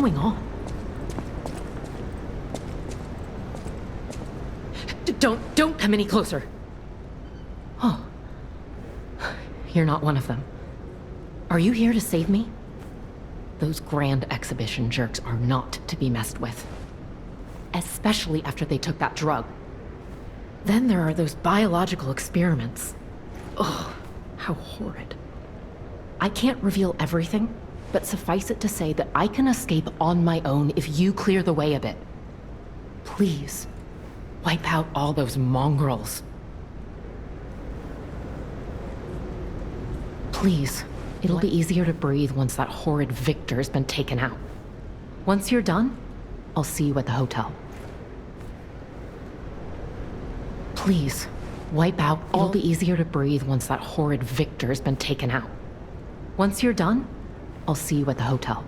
going on? Don't come any closer. Oh. You're not one of them. Are you here to save me? Those grand exhibition jerks are not to be messed with. Especially after they took that drug. Then there are those biological experiments. Ugh, how horrid. I can't reveal everything, but suffice it to say that I can escape on my own if you clear the way a bit. Please, wipe out all those mongrels. Please, it'll be easier to breathe once that horrid Victor's been taken out. Once you're done, I'll see you at the hotel. Please, wipe out all... It'll be easier to breathe once that horrid Victor's been taken out. Once you're done, I'll see you at the hotel.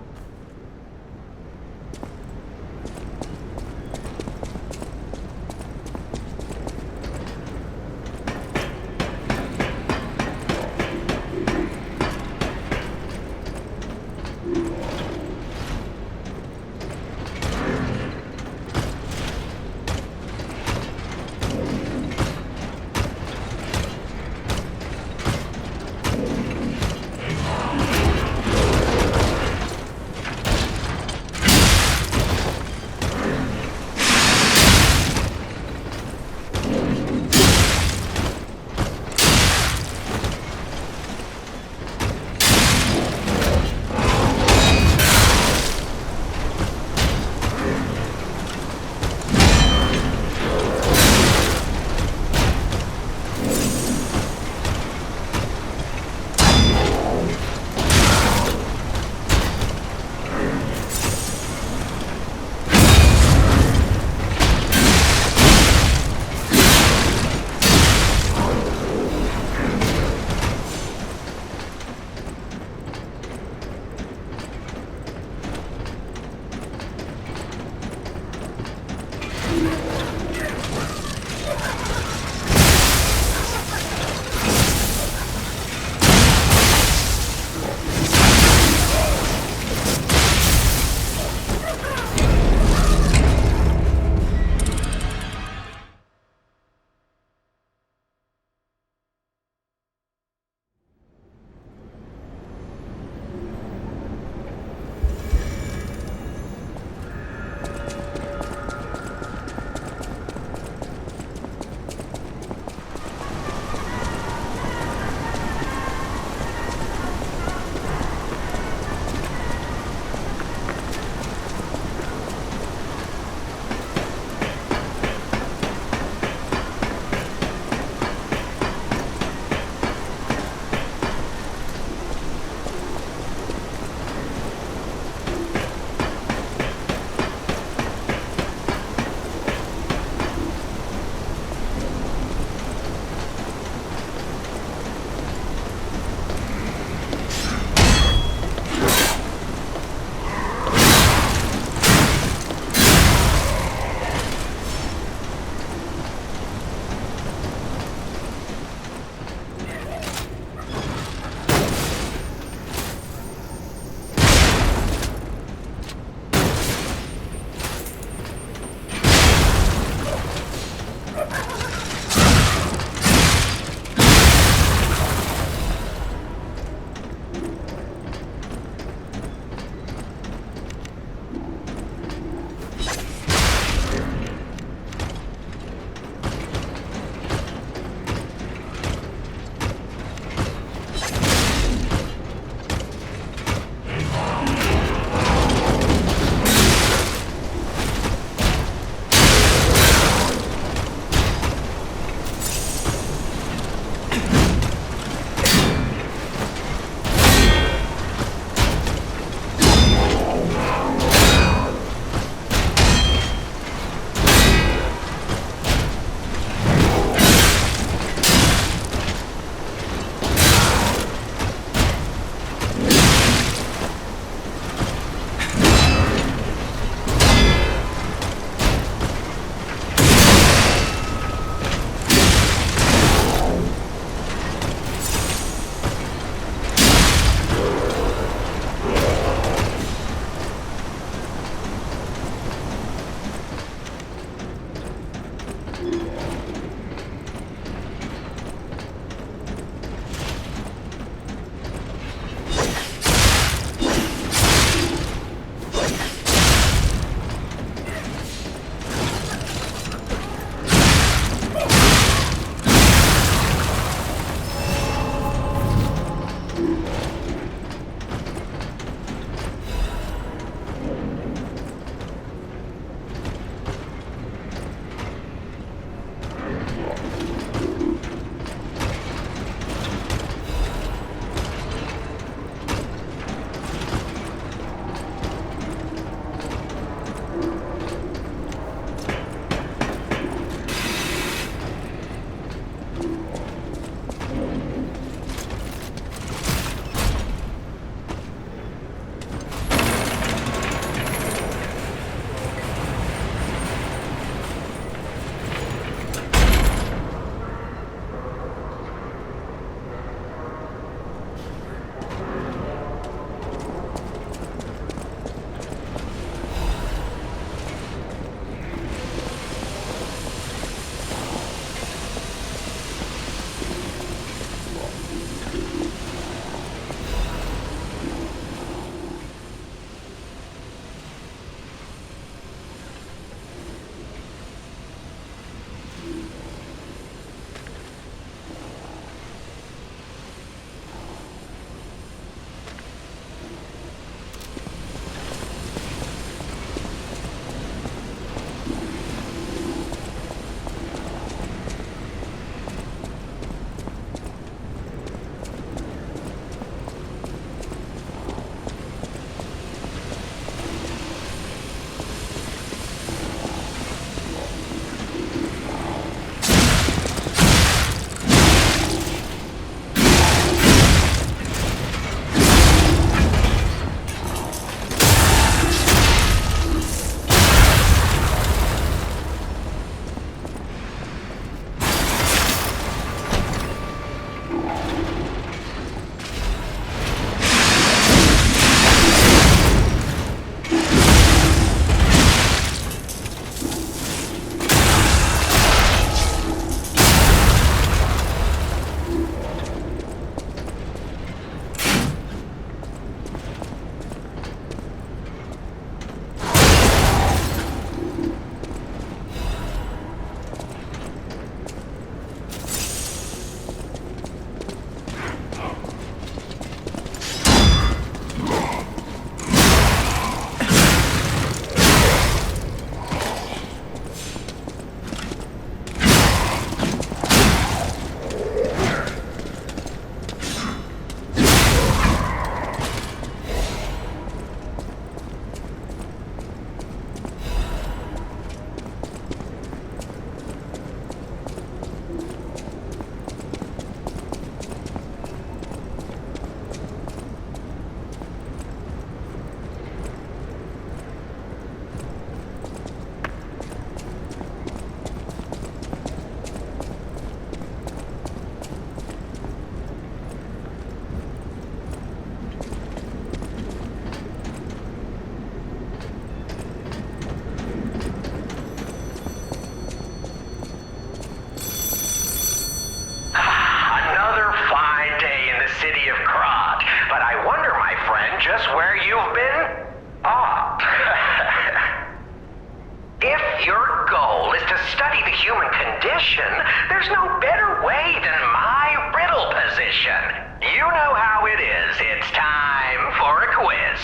if your goal is to study the human condition, there's no better way than my riddle position. You know how it is. It's time for a quiz.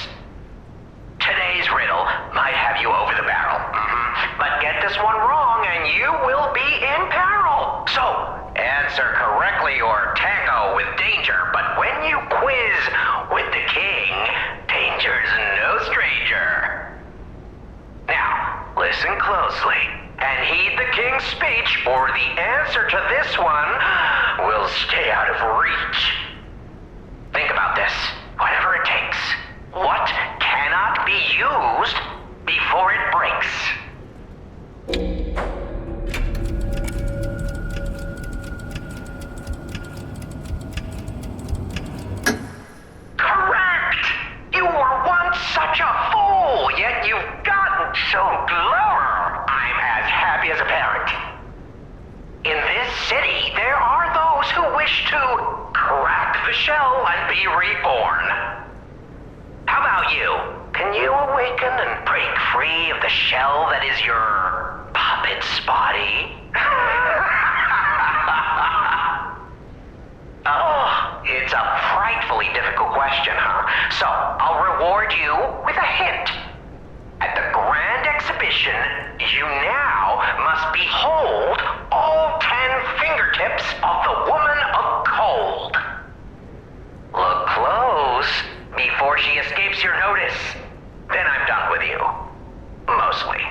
Today's riddle might have you over the barrel. But get this one wrong and you will be in peril. So, answer correctly or tango with danger. But when you quiz with the king, danger's no stranger. Now, listen closely and heed the king's speech, or the answer to this one will stay out of reach. Think about this, whatever it takes. What cannot be used before it breaks? Correct! You were once such a fool, yet you've gotten so clever. I'm as happy as a parent. In this city, there are those who wish to crack the shell and be reborn. How about you? Can you awaken and break free of the shell that is your puppet's body? Oh, it's a frightfully difficult question, huh? So, I'll reward you with a hint. At the Grand Exhibition, you now must behold all 10 fingertips of the Woman of Cold. Look close before she escapes your notice. Then I'm done with you. Mostly.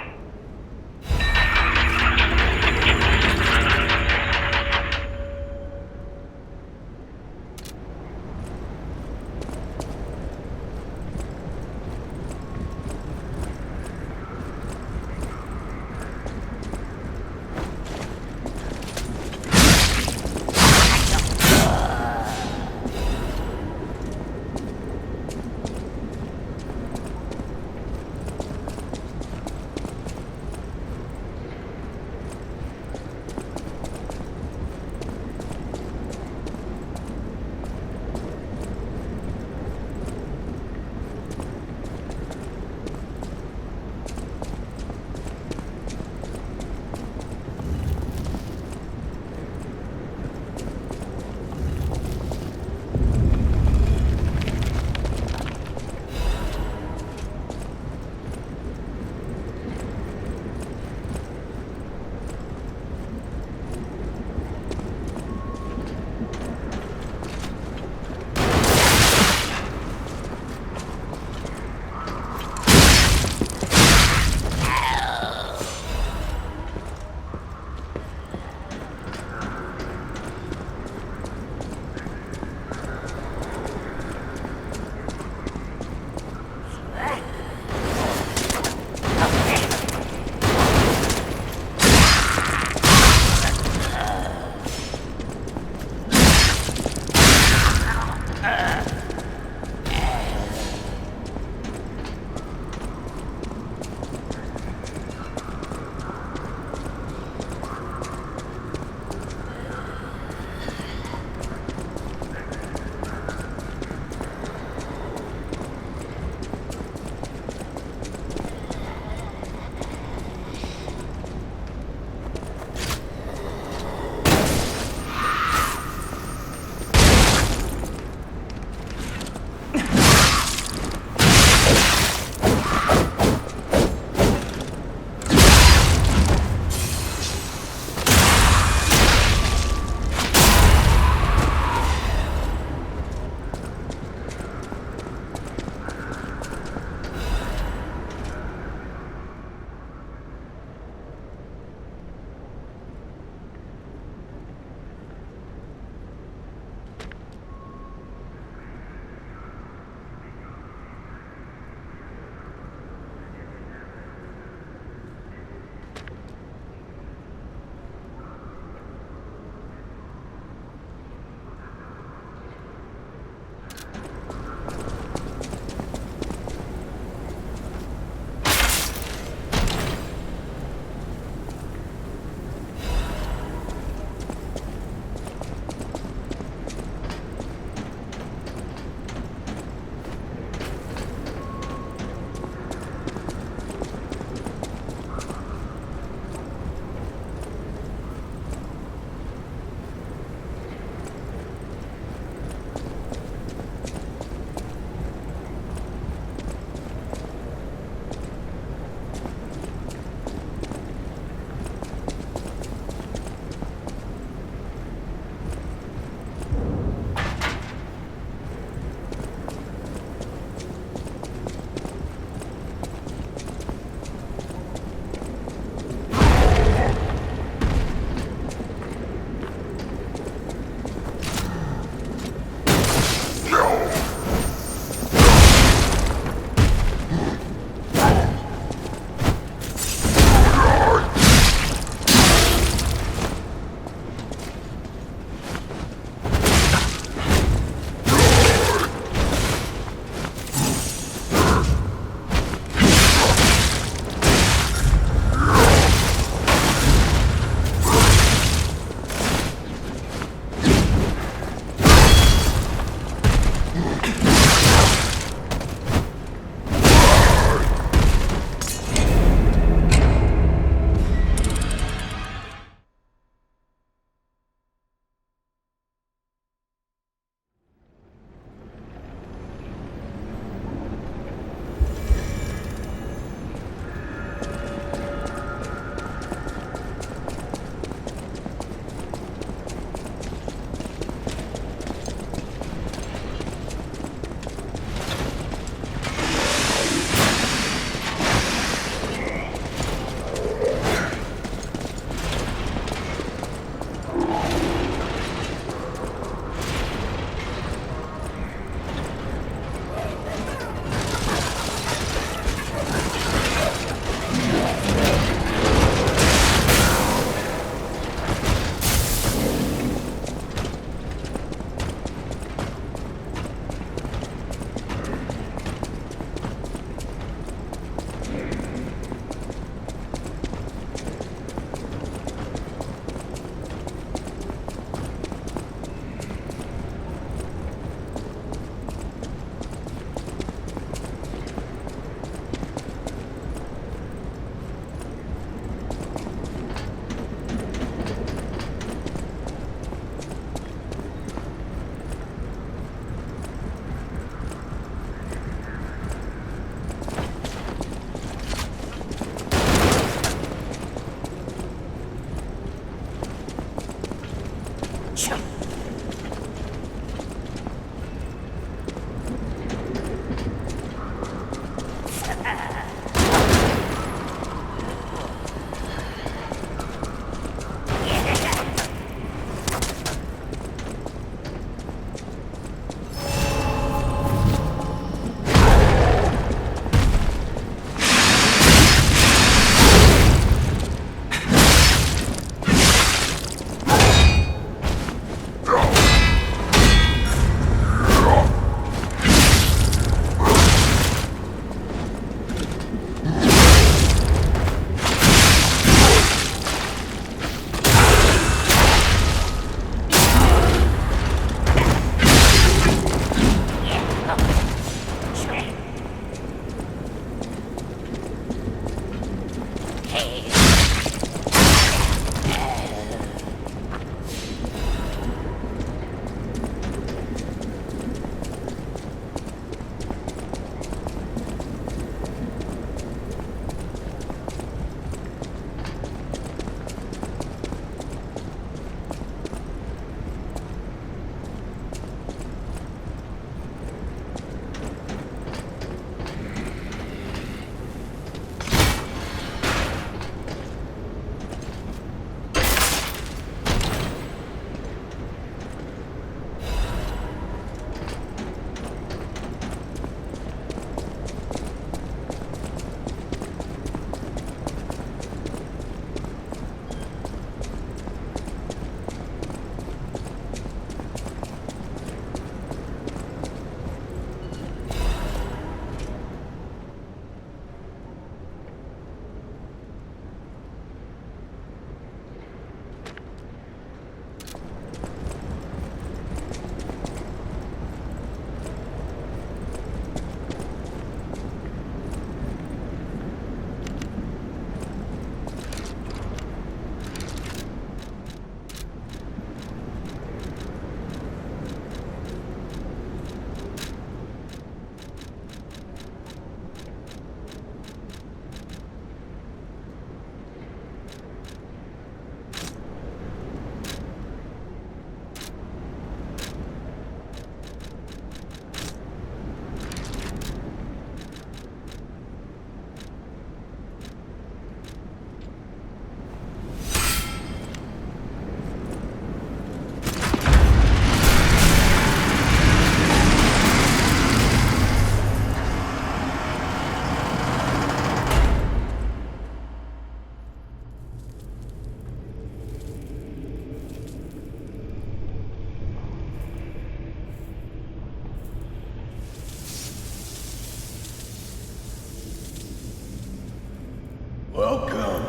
Welcome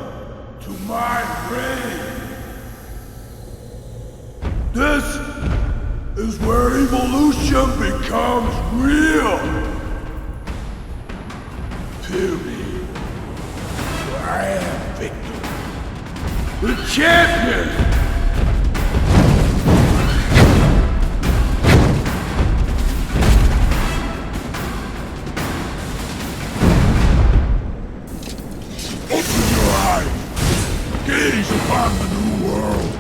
to my brain. This is where evolution becomes real. Feel me. I am Victor, the champion. Gaze upon the new world.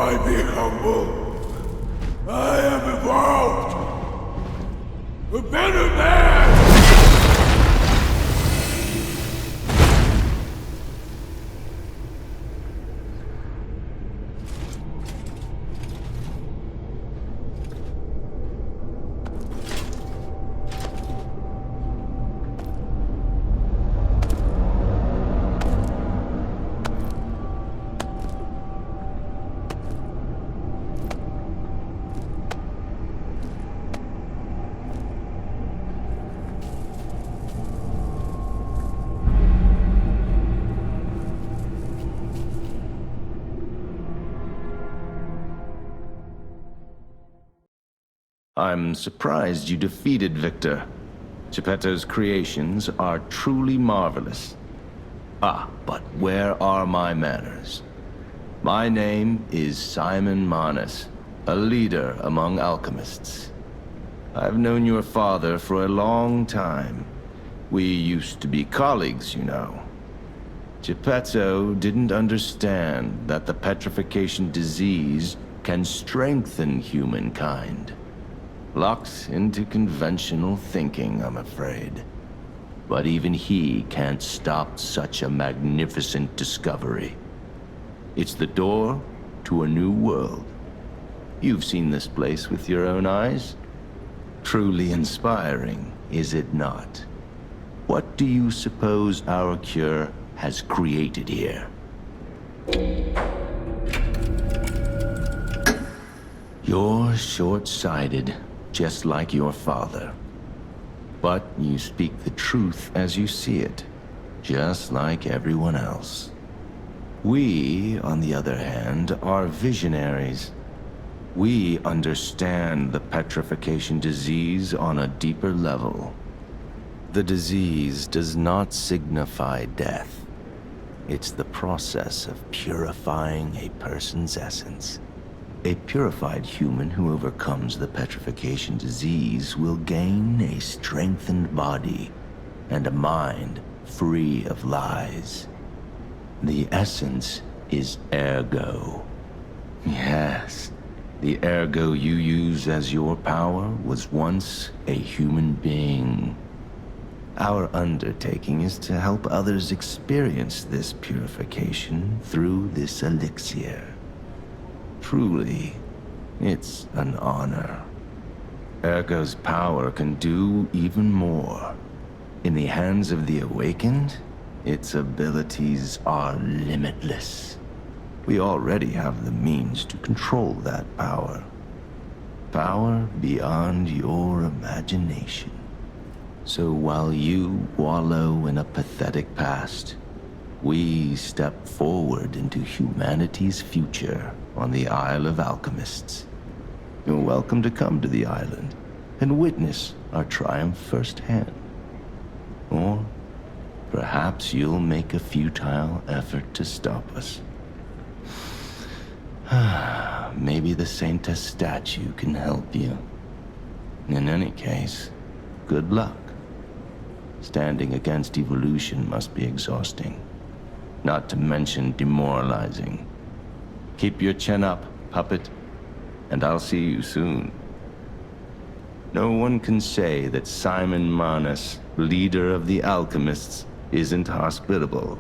I be humble? I am evolved! A better man! I'm surprised you defeated Victor. Geppetto's creations are truly marvelous. Ah, but where are my manners? My name is Simon Manus, a leader among alchemists. I've known your father for a long time. We used to be colleagues, you know. Geppetto didn't understand that the petrification disease can strengthen humankind. Locked into conventional thinking, I'm afraid. But even he can't stop such a magnificent discovery. It's the door to a new world. You've seen this place with your own eyes. Truly inspiring, is it not? What do you suppose our cure has created here? You're short-sighted, just like your father. But you speak the truth as you see it, just like everyone else. We, on the other hand, are visionaries. We understand the petrification disease on a deeper level. The disease does not signify death. It's the process of purifying a person's essence. A purified human who overcomes the petrification disease will gain a strengthened body and a mind free of lies. The essence is ergo. Yes, the ergo you use as your power was once a human being. Our undertaking is to help others experience this purification through this elixir. Truly, it's an honor. Ergo's power can do even more. In the hands of the awakened, its abilities are limitless. We already have the means to control that power. Power beyond your imagination. So while you wallow in a pathetic past, we step forward into humanity's future on the Isle of Alchemists. You're welcome to come to the island and witness our triumph firsthand. Or perhaps you'll make a futile effort to stop us. Maybe the Saintess statue can help you. In any case, good luck. Standing against evolution must be exhausting, not to mention demoralizing. Keep your chin up, puppet, and I'll see you soon. No one can say that Simon Manus, leader of the alchemists, isn't hospitable.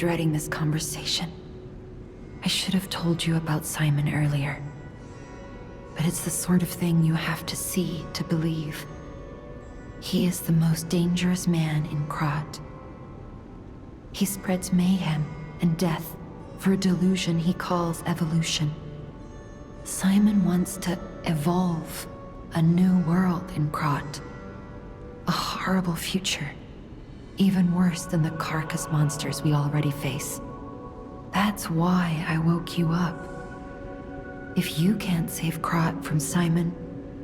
dreading this conversation. I should have told you about Simon earlier. But it's the sort of thing you have to see to believe. He is the most dangerous man in Krat. He spreads mayhem and death for a delusion he calls evolution. Simon wants to evolve a new world in Krat. A horrible future, even worse than the carcass monsters we already face. That's why I woke you up. If you can't save Krat from Simon,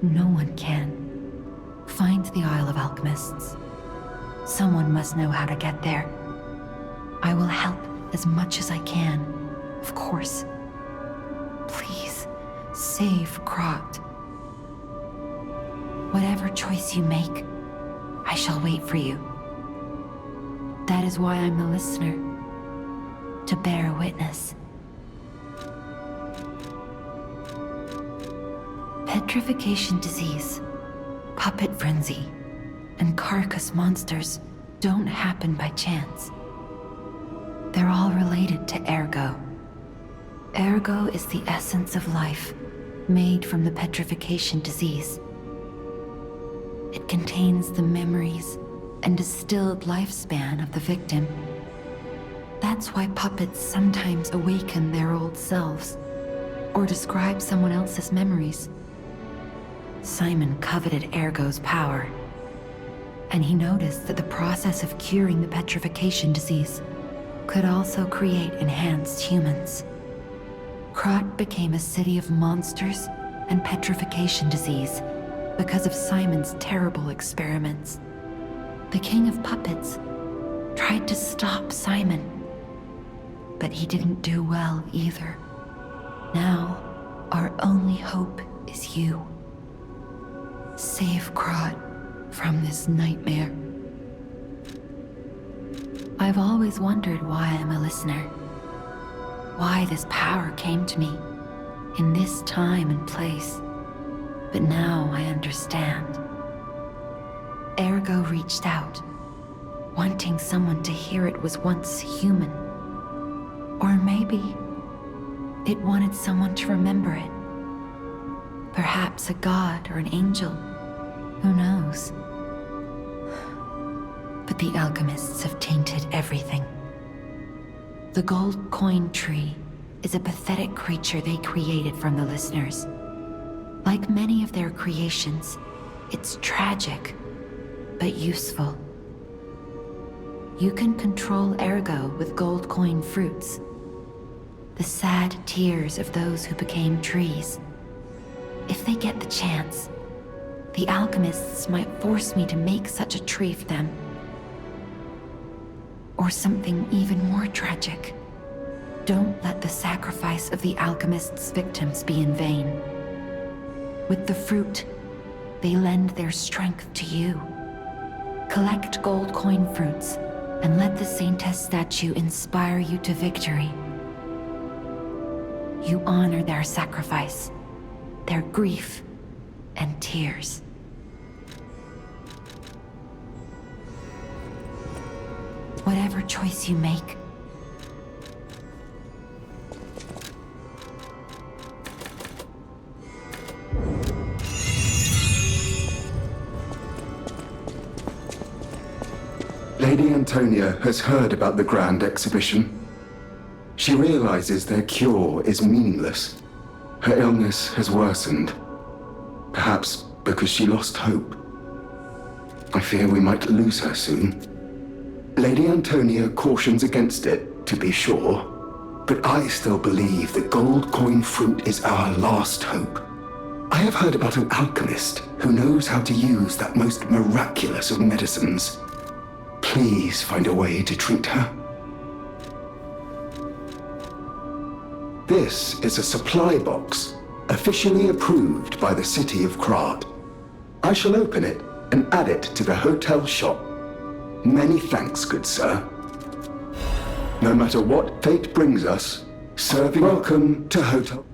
no one can. Find the Isle of Alchemists. Someone must know how to get there. I will help as much as I can, of course. Please, save Krat. Whatever choice you make, I shall wait for you. That is why I'm a listener, to bear witness. Petrification disease, puppet frenzy, and carcass monsters don't happen by chance. They're all related to ergo. Ergo is the essence of life, made from the petrification disease. It contains the memories and distilled lifespan of the victim. That's why puppets sometimes awaken their old selves, or describe someone else's memories. Simon coveted Ergo's power, and he noticed that the process of curing the petrification disease could also create enhanced humans. Krat became a city of monsters and petrification disease because of Simon's terrible experiments. The King of Puppets tried to stop Simon, but he didn't do well either. Now, our only hope is you. Save Krat from this nightmare. I've always wondered why I'm a listener. Why this power came to me, in this time and place. But now I understand. Ergo reached out, wanting someone to hear it was once human. Or maybe it wanted someone to remember it. Perhaps a god or an angel. Who knows? But the alchemists have tainted everything. The gold coin tree is a pathetic creature they created from the listeners. Like many of their creations, it's tragic, but useful. You can control Ergo with gold coin fruits. The sad tears of those who became trees. If they get the chance, the alchemists might force me to make such a tree for them. Or something even more tragic. Don't let the sacrifice of the alchemists' victims be in vain. With the fruit, they lend their strength to you. Collect gold coin fruits, and let the Saintess statue inspire you to victory. You honor their sacrifice, their grief, and tears. Whatever choice you make, Lady Antonia has heard about the Grand Exhibition. She realizes their cure is meaningless. Her illness has worsened. Perhaps because she lost hope. I fear we might lose her soon. Lady Antonia cautions against it, to be sure. But I still believe the gold coin fruit is our last hope. I have heard about an alchemist who knows how to use that most miraculous of medicines. Please find a way to treat her. This is a supply box, officially approved by the city of Krat. I shall open it and add it to the hotel shop. Many thanks, good sir. No matter what fate brings us, serving welcome to hotel.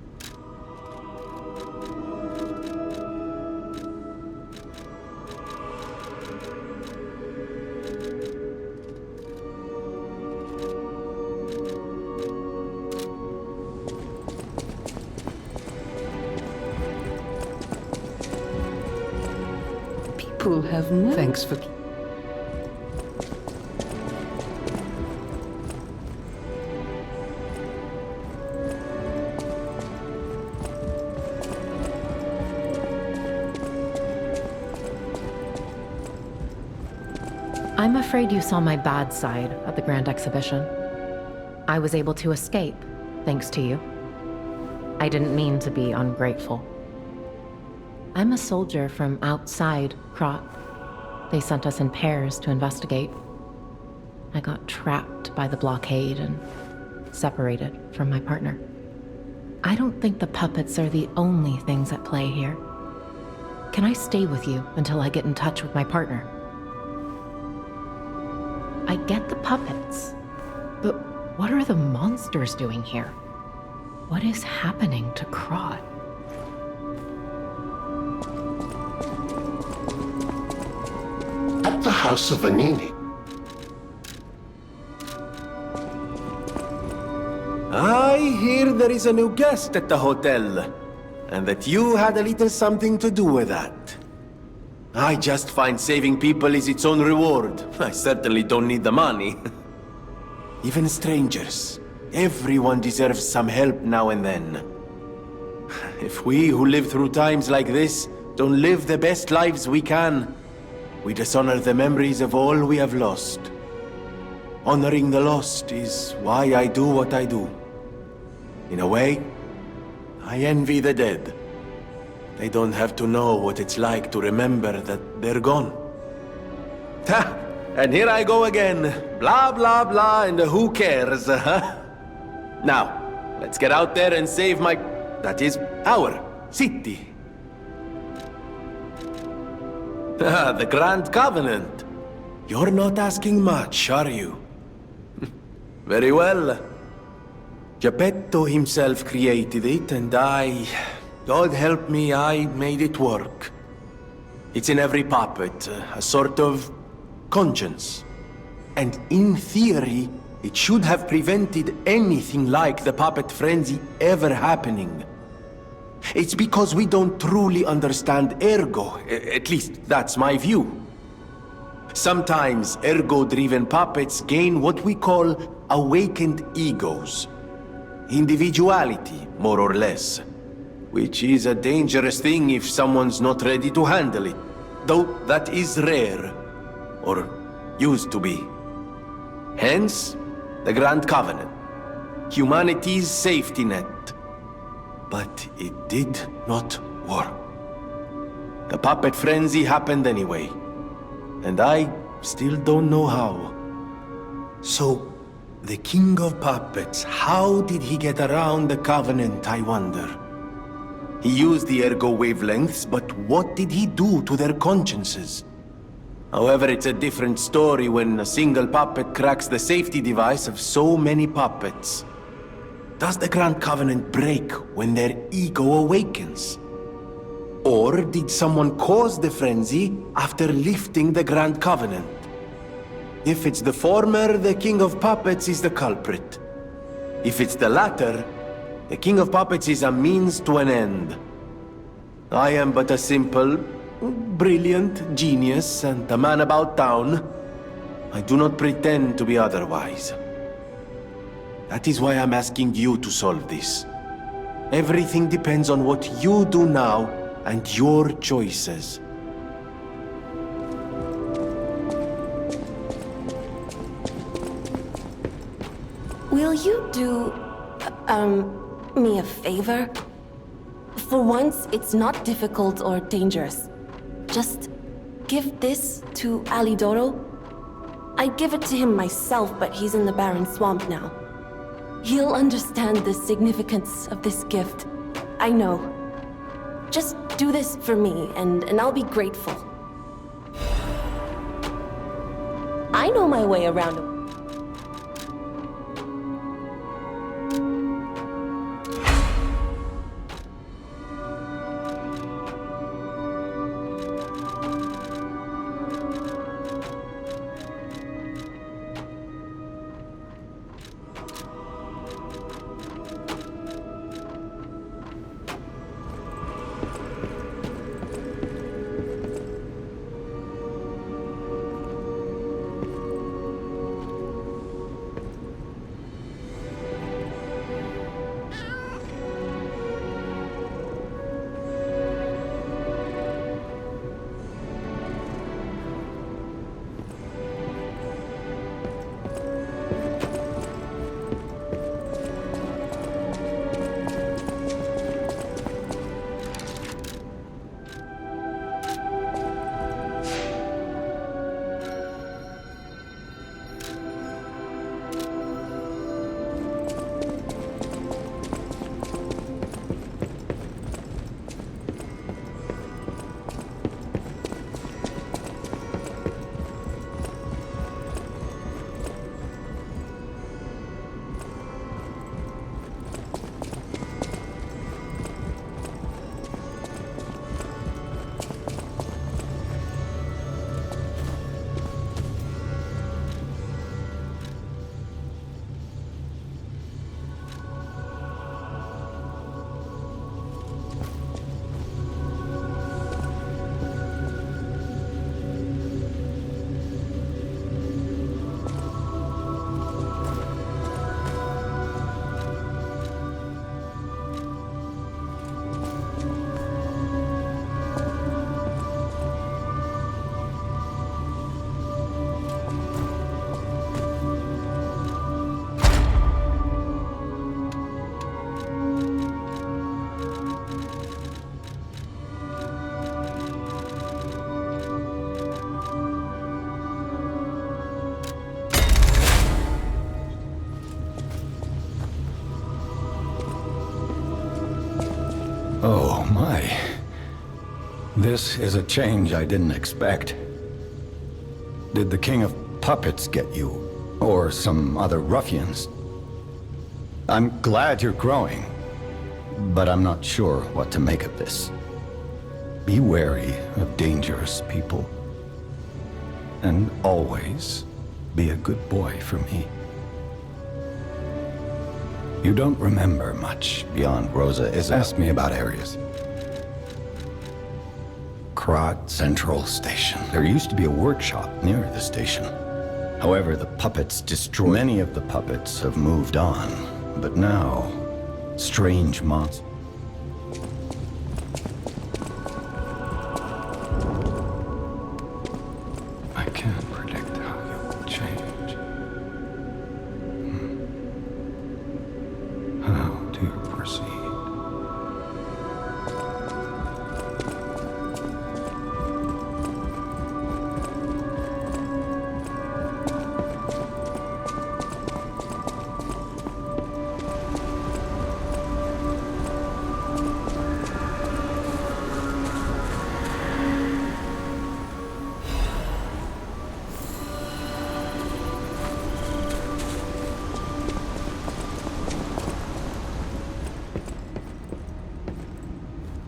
people have no... Thanks for... I'm afraid you saw my bad side at the Grand Exhibition. I was able to escape, thanks to you. I didn't mean to be ungrateful. I'm a soldier from outside Krat. They sent us in pairs to investigate. I got trapped by the blockade and separated from my partner. I don't think the puppets are the only things at play here. Can I stay with you until I get in touch with my partner? I get the puppets, but what are the monsters doing here? What is happening to Krat? At the House of Anini. I hear there is a new guest at the hotel, and that you had a little something to do with that. I just find saving people is its own reward. I certainly don't need the money. Even strangers. Everyone deserves some help now and then. If we who live through times like this don't live the best lives we can, we dishonor the memories of all we have lost. Honoring the lost is why I do what I do. In a way, I envy the dead. They don't have to know what it's like to remember that they're gone. Ha! And here I go again. Blah, blah, blah, and who cares, huh? Now, let's get out there and save my... that is, our city. Ah, the Grand Covenant. You're not asking much, are you? Very well. Geppetto himself created it, and God help me, I made it work. It's in every puppet, a sort of conscience. And in theory, it should have prevented anything like the puppet frenzy ever happening. It's because we don't truly understand ergo, at least that's my view. Sometimes ergo-driven puppets gain what we call awakened egos. Individuality, more or less. Which is a dangerous thing if someone's not ready to handle it. Though that is rare. Or used to be. Hence, the Grand Covenant. Humanity's safety net. But it did not work. The puppet frenzy happened anyway. And I still don't know how. So, the King of Puppets, how did he get around the Covenant, I wonder? He used the ergo wavelengths, but what did he do to their consciences? However, it's a different story when a single puppet cracks the safety device of so many puppets. Does the Grand Covenant break when their ego awakens? Or did someone cause the frenzy after lifting the Grand Covenant? If it's the former, the King of Puppets is the culprit. If it's the latter, the King of Puppets is a means to an end. I am but a simple, brilliant genius and a man about town. I do not pretend to be otherwise. That is why I'm asking you to solve this. Everything depends on what you do now and your choices. Will you do, me a favor? For once, it's not difficult or dangerous. Just give this to Alidoro. I'd give it to him myself, but he's in the barren swamp now. He'll understand the significance of this gift. I know. Just do this for me, and I'll be grateful. I know my way around. my. This is a change I didn't expect. Did the King of Puppets get you? Or some other ruffians? I'm glad you're growing, but I'm not sure what to make of this. Be wary of dangerous people. And always be a good boy for me. You don't remember much beyond Rosa is asked me about areas. Krat Central Station. There used to be a workshop near the station. However, the puppets destroyed. Many of the puppets have moved on, but now, strange monsters. I can't predict how you'll change. How to proceed?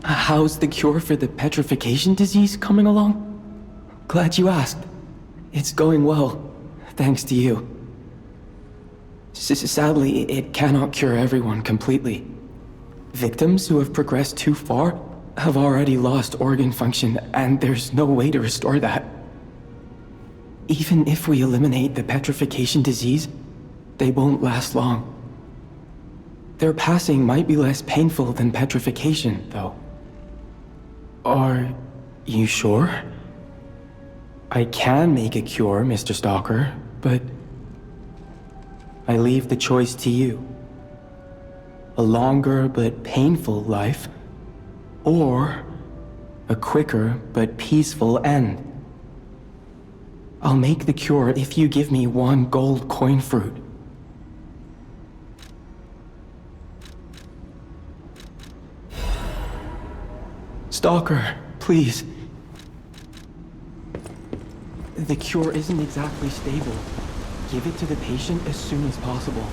How's the cure for the petrification disease coming along? Glad you asked. It's going well, thanks to you. Sadly, it cannot cure everyone completely. Victims who have progressed too far have already lost organ function, and there's no way to restore that. Even if we eliminate the petrification disease, they won't last long. Their passing might be less painful than petrification, though. Are you sure? I can make a cure, Mr. Stalker, but I leave the choice to you. A longer but painful life, or a quicker but peaceful end. I'll make the cure if you give me 1 gold coin fruit. Stalker, please. The cure isn't exactly stable. Give it to the patient as soon as possible.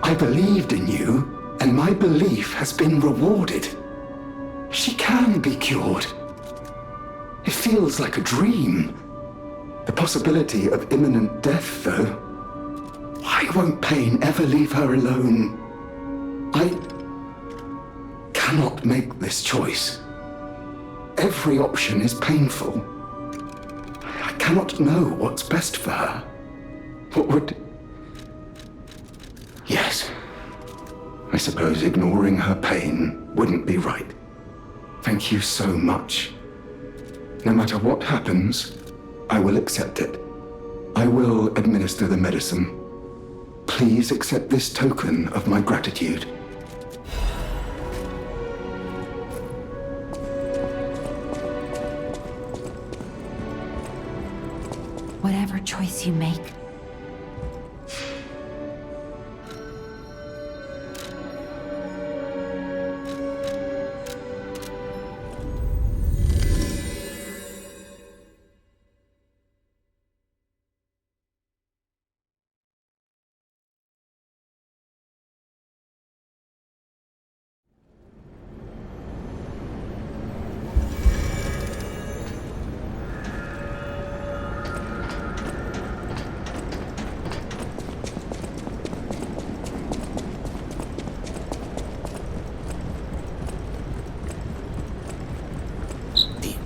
I believed in you, and my belief has been rewarded. She can be cured. It feels like a dream. The possibility of imminent death, though. Why won't pain ever leave her alone? I cannot make this choice. Every option is painful. I cannot know what's best for her. What would... Yes. I suppose ignoring her pain wouldn't be right. Thank you so much. No matter what happens, I will accept it. I will administer the medicine. Please accept this token of my gratitude. Whatever choice you make,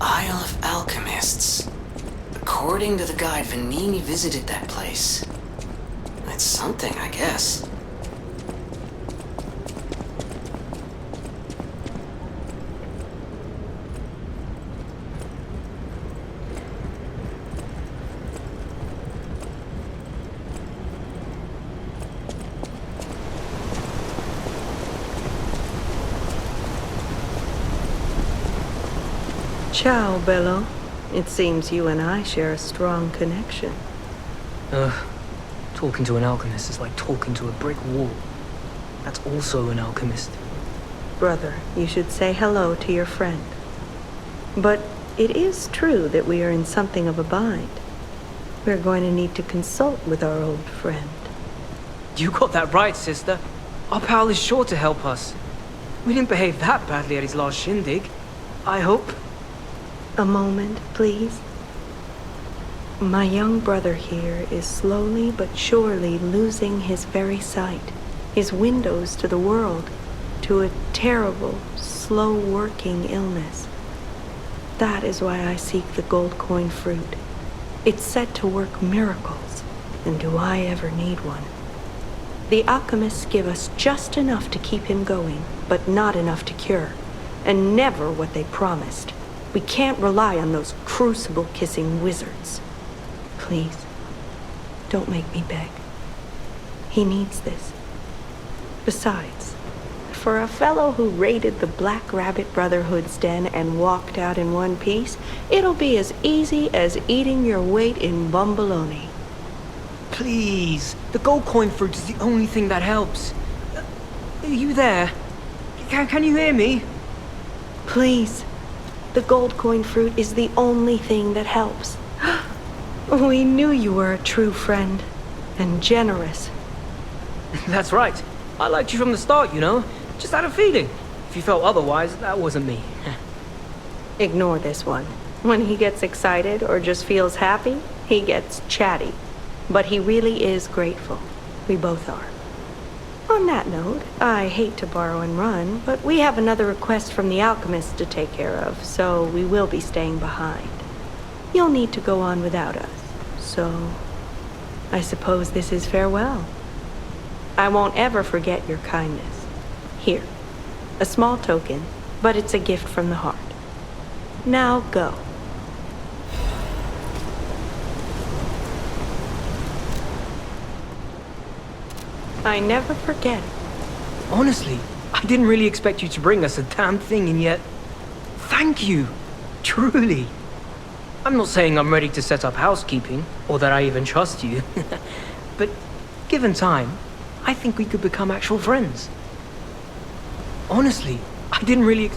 Isle of Alchemists. According to the guide, Vanini visited that place. That's something, I guess. Ciao, Bello. It seems you and I share a strong connection. Talking to an alchemist is like talking to a brick wall. That's also an alchemist. Brother, you should say hello to your friend. But it is true that we are in something of a bind. We're going to need to consult with our old friend. You got that right, sister. Our pal is sure to help us. We didn't behave that badly at his last shindig. I hope. A moment, please. My young brother here is slowly but surely losing his very sight, his windows to the world, to a terrible, slow-working illness. That is why I seek the gold coin fruit. It's said to work miracles, and do I ever need one? The alchemists give us just enough to keep him going, but not enough to cure, and never what they promised. We can't rely on those crucible-kissing wizards. Please, don't make me beg. He needs this. Besides, for a fellow who raided the Black Rabbit Brotherhood's den and walked out in one piece, it'll be as easy as eating your weight in bumbaloni. Please, the gold coin fruit is the only thing that helps. Are you there? Can you hear me? Please, the gold coin fruit is the only thing that helps. We knew you were a true friend, and generous. That's right. I liked you from the start, you know? Just had a feeling. If you felt otherwise, that wasn't me. Ignore this one. When he gets excited or just feels happy, he gets chatty. But he really is grateful. We both are. On that note, I hate to borrow and run, but we have another request from the alchemist to take care of, so we will be staying behind. You'll need to go on without us, so I suppose this is farewell. I won't ever forget your kindness. Here, a small token, but it's a gift from the heart. Now go. I never forget. Honestly, I didn't really expect you to bring us a damn thing, and yet... Thank you! Truly! I'm not saying I'm ready to set up housekeeping, or that I even trust you. But, given time, I think we could become actual friends. Honestly, I didn't really...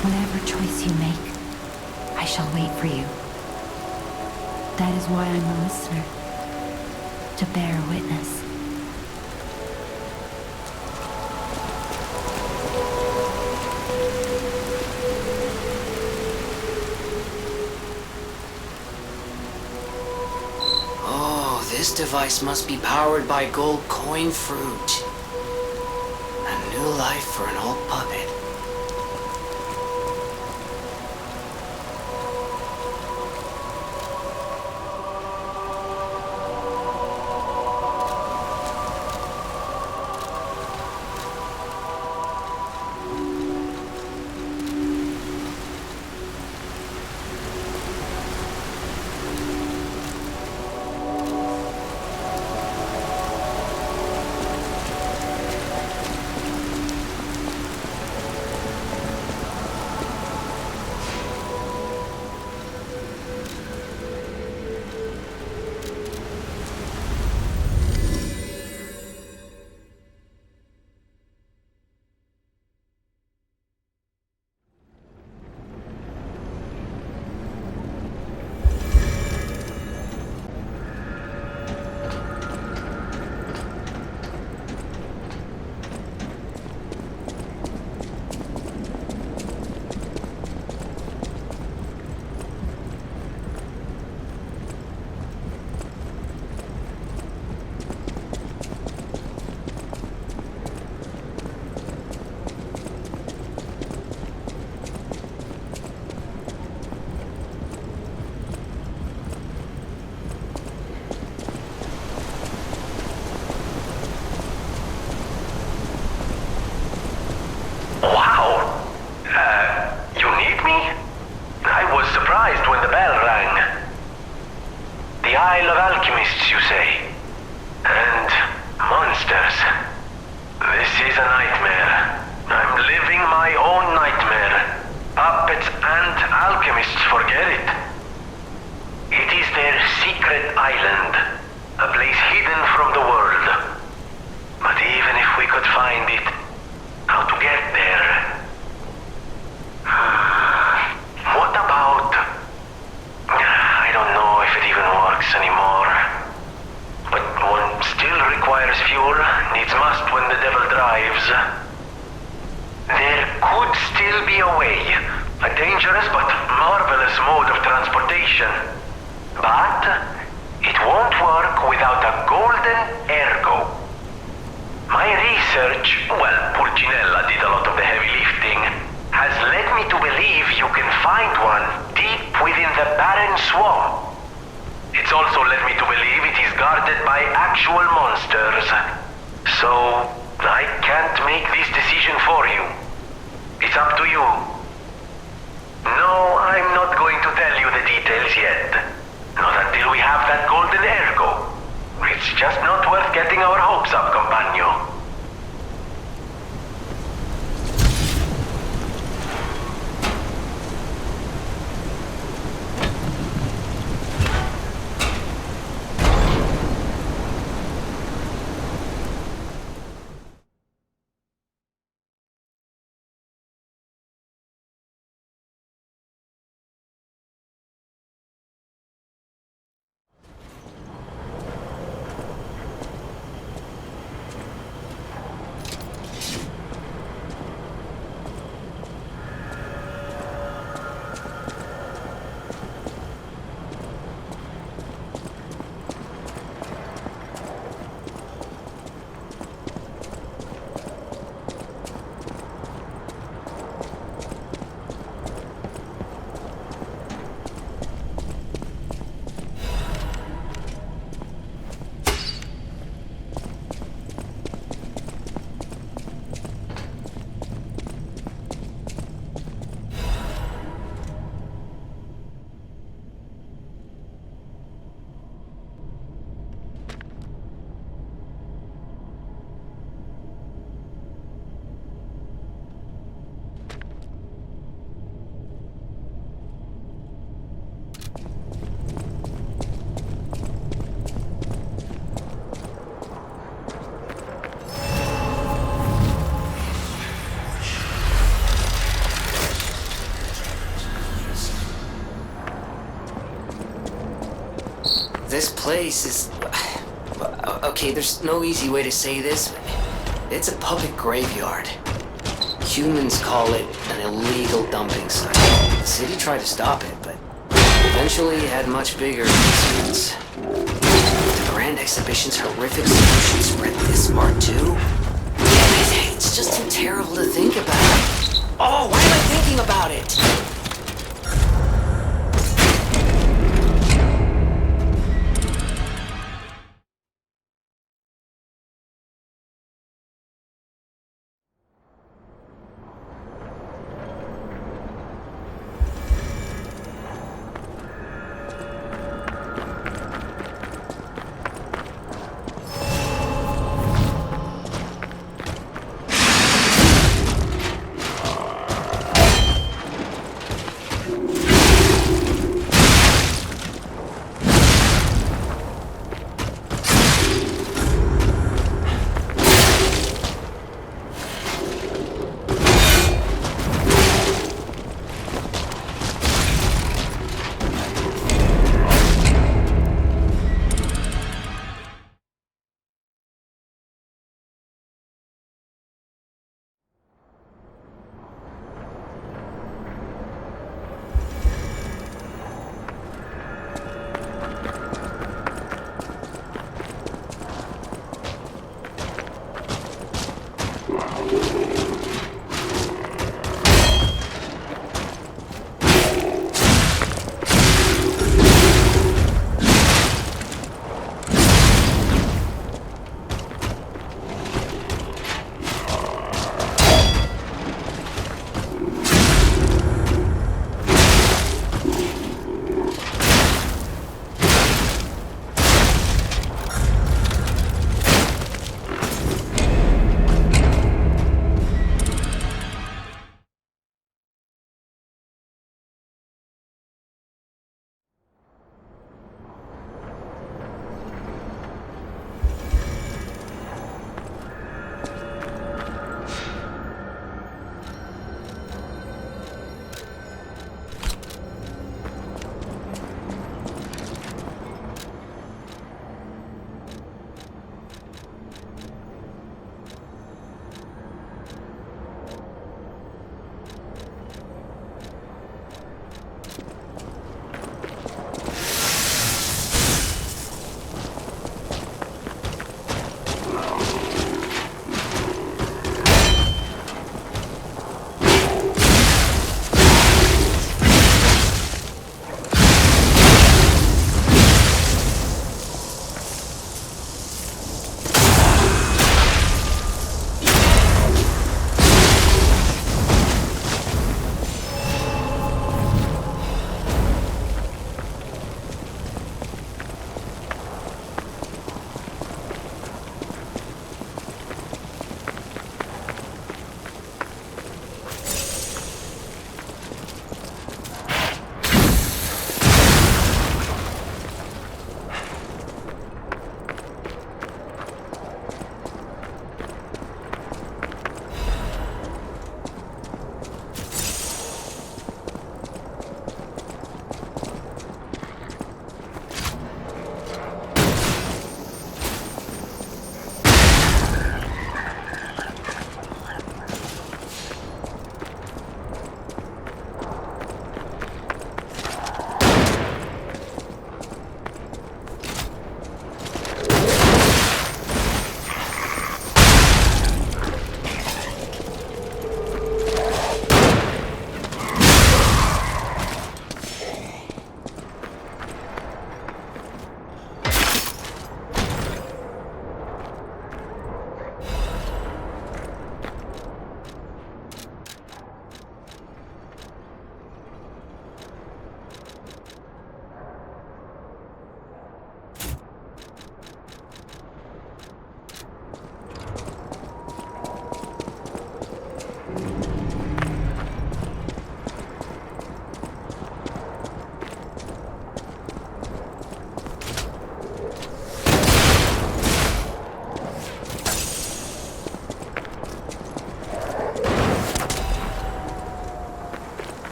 Whatever choice you make, I shall wait for you. That is why I'm a listener, to bear witness. device must be powered by gold coin fruit. A new life for an old puppet. This place is... Okay, there's no easy way to say this. It's a public graveyard. Humans call it an illegal dumping site. The city tried to stop it, but eventually it had much bigger concerns. The Grand Exhibition's horrific solution spread this